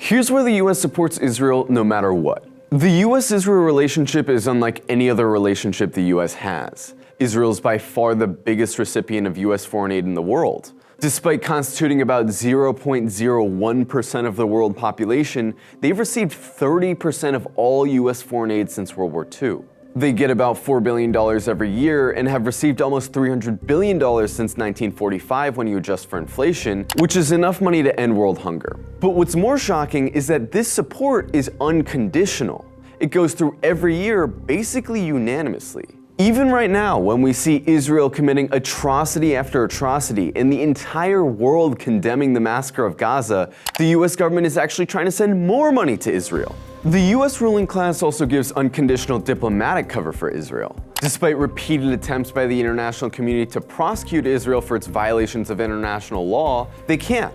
Here's where the US supports Israel no matter what. The US-Israel relationship is unlike any other relationship the US has. Israel is by far the biggest recipient of US foreign aid in the world. Despite constituting about 0.01% of the world population, they've received 30% of all US foreign aid since World War II. They get about $4 billion every year and have received almost $300 billion since 1945 when you adjust for inflation, which is enough money to end world hunger. But what's more shocking is that this support is unconditional. It goes through every year basically unanimously. Even right now, when we see Israel committing atrocity after atrocity and the entire world condemning the massacre of Gaza, the US government is actually trying to send more money to Israel. The US ruling class also gives unconditional diplomatic cover for Israel. Despite repeated attempts by the international community to prosecute Israel for its violations of international law, they can't.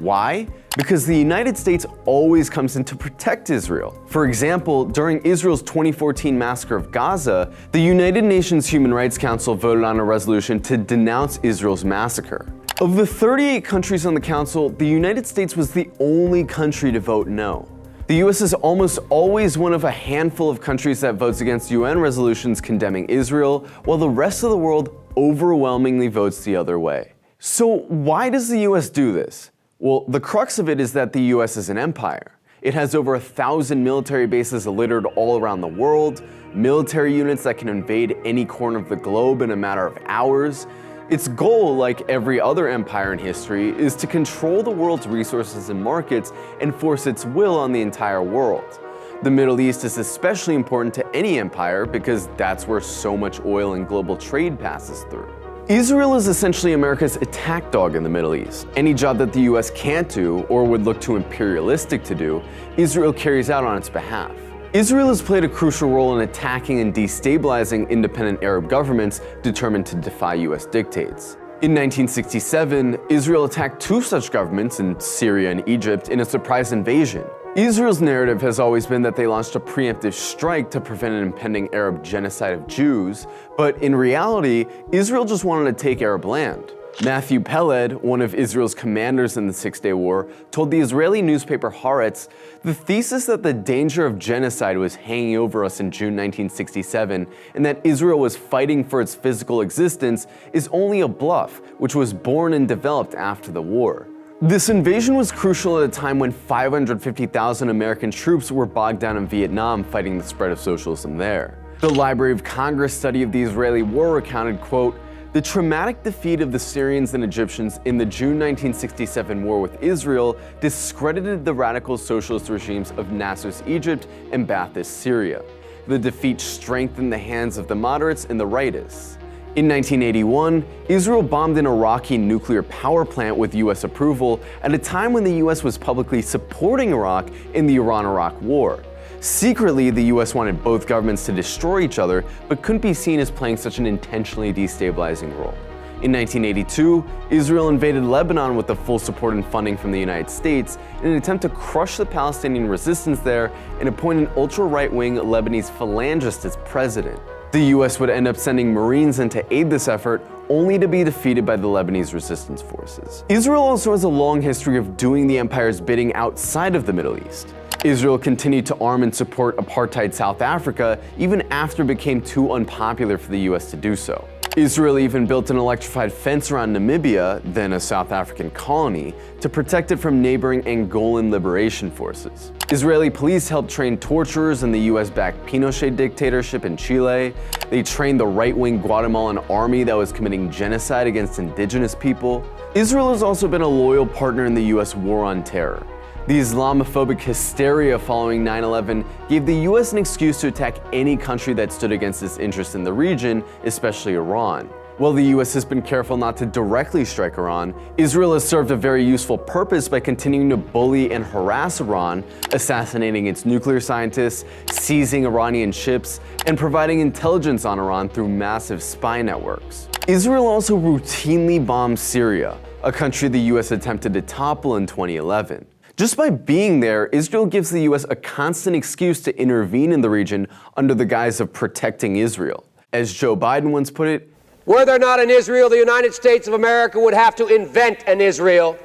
Why? Because the United States always comes in to protect Israel. For example, during Israel's 2014 massacre of Gaza, the United Nations Human Rights Council voted on a resolution to denounce Israel's massacre. Of the 38 countries on the council, the United States was the only country to vote no. The US is almost always one of a handful of countries that votes against UN resolutions condemning Israel, while the rest of the world overwhelmingly votes the other way. So why does the US do this? Well, the crux of it is that the US is an empire. It has over 1,000 military bases littered all around the world, military units that can invade any corner of the globe in a matter of hours. Its goal, like every other empire in history, is to control the world's resources and markets and force its will on the entire world. The Middle East is especially important to any empire because that's where so much oil and global trade passes through. Israel is essentially America's attack dog in the Middle East. Any job that the US can't do, or would look too imperialistic to do, Israel carries out on its behalf. Israel has played a crucial role in attacking and destabilizing independent Arab governments determined to defy US dictates. In 1967, Israel attacked two such governments in Syria and Egypt in a surprise invasion. Israel's narrative has always been that they launched a preemptive strike to prevent an impending Arab genocide of Jews, but in reality, Israel just wanted to take Arab land. Matthew Peled, one of Israel's commanders in the Six-Day War, told the Israeli newspaper Haaretz, "The thesis that the danger of genocide was hanging over us in June 1967 and that Israel was fighting for its physical existence is only a bluff, which was born and developed after the war." This invasion was crucial at a time when 550,000 American troops were bogged down in Vietnam fighting the spread of socialism there. The Library of Congress study of the Israeli war recounted, quote, "The traumatic defeat of the Syrians and Egyptians in the June 1967 war with Israel discredited the radical socialist regimes of Nasser's Egypt and Ba'athist Syria. The defeat strengthened the hands of the moderates and the rightists." In 1981, Israel bombed an Iraqi nuclear power plant with US approval at a time when the US was publicly supporting Iraq in the Iran-Iraq war. Secretly, the US wanted both governments to destroy each other, but couldn't be seen as playing such an intentionally destabilizing role. In 1982, Israel invaded Lebanon with the full support and funding from the United States in an attempt to crush the Palestinian resistance there and appoint an ultra-right-wing Lebanese phalangist as president. The US would end up sending Marines in to aid this effort, only to be defeated by the Lebanese resistance forces. Israel also has a long history of doing the empire's bidding outside of the Middle East. Israel continued to arm and support apartheid South Africa even after it became too unpopular for the US to do so. Israel even built an electrified fence around Namibia, then a South African colony, to protect it from neighboring Angolan liberation forces. Israeli police helped train torturers in the US-backed Pinochet dictatorship in Chile. They trained the right-wing Guatemalan army that was committing genocide against indigenous people. Israel has also been a loyal partner in the US war on terror. The Islamophobic hysteria following 9/11 gave the US an excuse to attack any country that stood against its interests in the region, especially Iran. While the US has been careful not to directly strike Iran, Israel has served a very useful purpose by continuing to bully and harass Iran, assassinating its nuclear scientists, seizing Iranian ships, and providing intelligence on Iran through massive spy networks. Israel also routinely bombs Syria, a country the US attempted to topple in 2011. Just by being there, Israel gives the US a constant excuse to intervene in the region under the guise of protecting Israel. As Joe Biden once put it, "Were there not an Israel, the United States of America would have to invent an Israel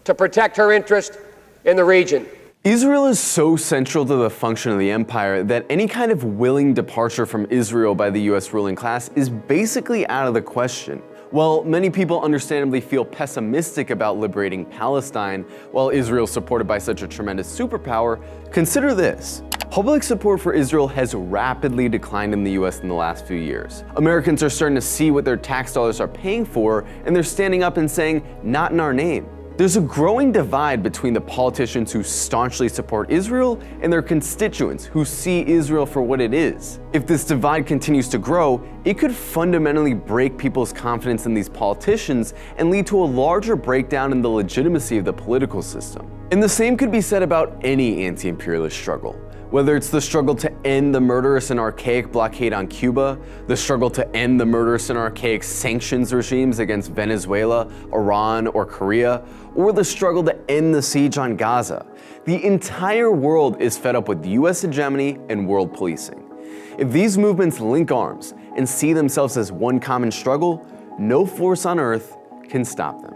to protect her interest in the region." Israel is so central to the function of the empire that any kind of willing departure from Israel by the US ruling class is basically out of the question. While many people understandably feel pessimistic about liberating Palestine, while Israel is supported by such a tremendous superpower, consider this. Public support for Israel has rapidly declined in the US in the last few years. Americans are starting to see what their tax dollars are paying for, and they're standing up and saying, "Not in our name." There's a growing divide between the politicians who staunchly support Israel and their constituents who see Israel for what it is. If this divide continues to grow, it could fundamentally break people's confidence in these politicians and lead to a larger breakdown in the legitimacy of the political system. And the same could be said about any anti-imperialist struggle. Whether it's the struggle to end the murderous and archaic blockade on Cuba, the struggle to end the murderous and archaic sanctions regimes against Venezuela, Iran, or Korea, or the struggle to end the siege on Gaza, the entire world is fed up with US hegemony and world policing. If these movements link arms and see themselves as one common struggle, no force on earth can stop them.